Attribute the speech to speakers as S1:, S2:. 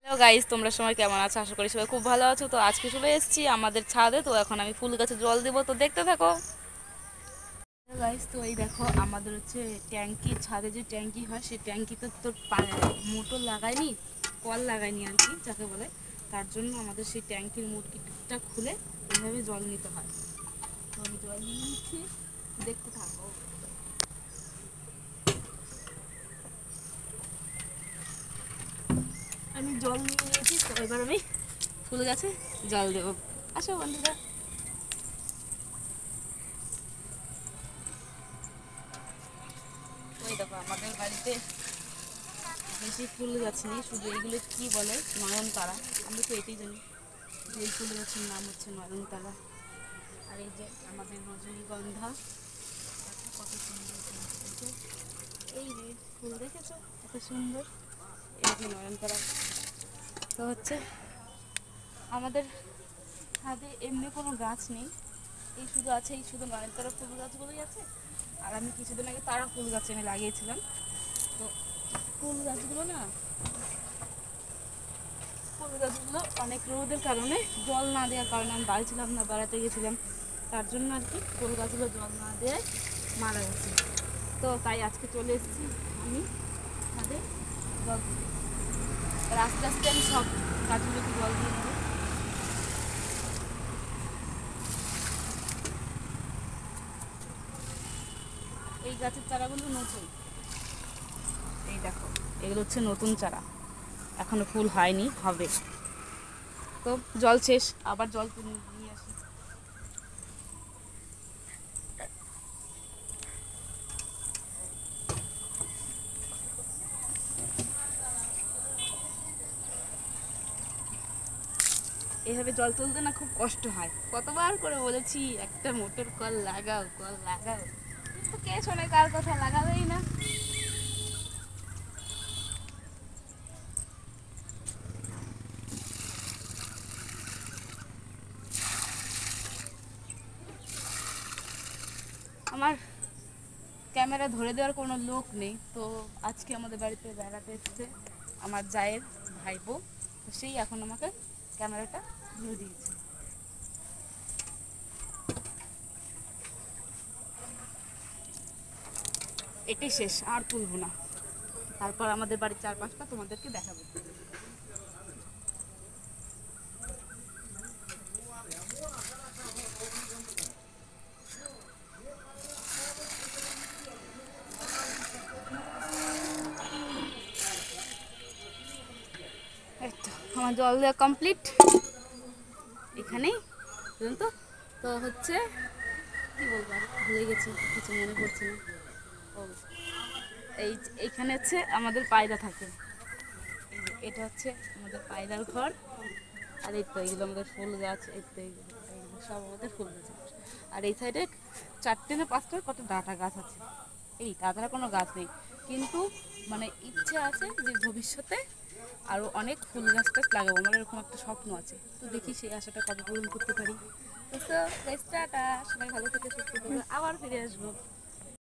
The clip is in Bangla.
S1: হ্যালো গাইস, তোমরা সবাই কেমন আছো? আশা করি সবাই খুব ভালো আছো। তো আজকে চলে এসেছি আমাদের ছাদে। তো এখন আমি ফুল গাছে জল দেবো, তো দেখতে থাকো। গাইস, তো এই দেখো আমাদের হচ্ছে ট্যাঙ্কি, ছাদে যে ট্যাঙ্কি হয় সেই ট্যাঙ্কিতে তো মোটর লাগাইনি, কল লাগাইনি আর কি যাকে বলে। তার জন্য আমাদের সেই ট্যাঙ্কির মোটরটা খুলে এইভাবে জল নিতে হয়। তো আমি জল নিয়ে নিচ্ছি, দেখতে থাকো। আমি জল নিয়ে নিয়েছি, তো এবার আমি ফুল গাছে জল দেবো। আসো বন্ধুরা। ওই দেখো আমাদের বাড়িতে বেশি ফুল গাছ নেই, শুধু এইগুলো কি বলে নয়নতারা। আমরা তো এটাই জানি যে এই ফুল গাছের নাম হচ্ছে নয়নতারা। আর এই যে আমাদের রজনীগন্ধা, কত সুন্দর ফুল হয়েছে। এই যে ফুল দেখেছো কত সুন্দর, এই যে নয়নতারা। তো হচ্ছে আমাদের ছাদে এমনি কোনো গাছ নেই, এই শুধু আছে, এই শুধু নয়নতারা ফুল গাছগুলোই আছে। আর আমি কিছুদিন আগে তারা ফুল গাছ এনে লাগিয়েছিলাম। তো ফুল গাছগুলো না, ফুল গাছগুলো অনেক রোদের কারণে, জল না দেওয়ার কারণে, আমি বাড়ি ছিলাম না, বেড়াতে গেছিলাম, তার জন্য আর কি ফুল গাছগুলো জল না দেওয়ায় মারা গেছে। তো তাই আজকে চলে এসেছি আমি ছাদে জল দিতে। আর আস্তে আস্তে আমি সব গাছগুলোকে জল দিয়ে দেবো। এই গাছের চারাগুলো নতুন, এই দেখো এগুলো হচ্ছে নতুন চারা, এখনো ফুল হয়নি, হবে। তো জল শেষ, আবার জল নিয়ে আসি। এভাবে জল তুলতে না খুব কষ্ট হয়, কতবার করে বলেছি একটা মোটর কল লাগাও, কল লাগাও, কিন্তু কে শোনে, কার কথা, লাগাবেই না। আমার ক্যামেরা ধরে দেওয়ার কোনো লোক নেই, তো আজকে আমাদের বাড়িতে বেড়াতে এসেছে আমার জায়ের ভাইপো, তো সেই এখন আমাকে ক্যামেরাটা ধরে দিয়েছে। এটাই শেষ, আর তুলবো না। তারপর আমাদের বাড়ির চারপাশটা তোমাদেরকে দেখাবো। এই তো আমার জল দেওয়া কমপ্লিট এখানেই পর্যন্ত। তো হচ্ছে কি বলবো, আর ভুলে গেছি, কিছু মনে পড়ছে না। ও, এইখানে হচ্ছে আমাদের পায়রা থাকে, এই যে এটা হচ্ছে আমাদের পায়রার ঘর। আর এই তো এইগুলো আমাদের ফুল গাছ, এই তো এইগুলো সব আমাদের ফুল গাছ। আর এই সাইডে 4টে না 5টার কত ডাঁটা গাছ আছে, এই তাছাড়া কোনো গাছ নেই। কিন্তু মানে ইচ্ছে আছে যে ভবিষ্যতে আরও অনেক ফুল গাছ টাছ লাগাবো, আমার এরকম একটা স্বপ্ন আছে। তো দেখি সেই আশাটা কবে পূরণ করতে পারি। তো টাটা, সবাই ভালো থেকে সুস্থ থাকবে, আবার ফিরে আসবো।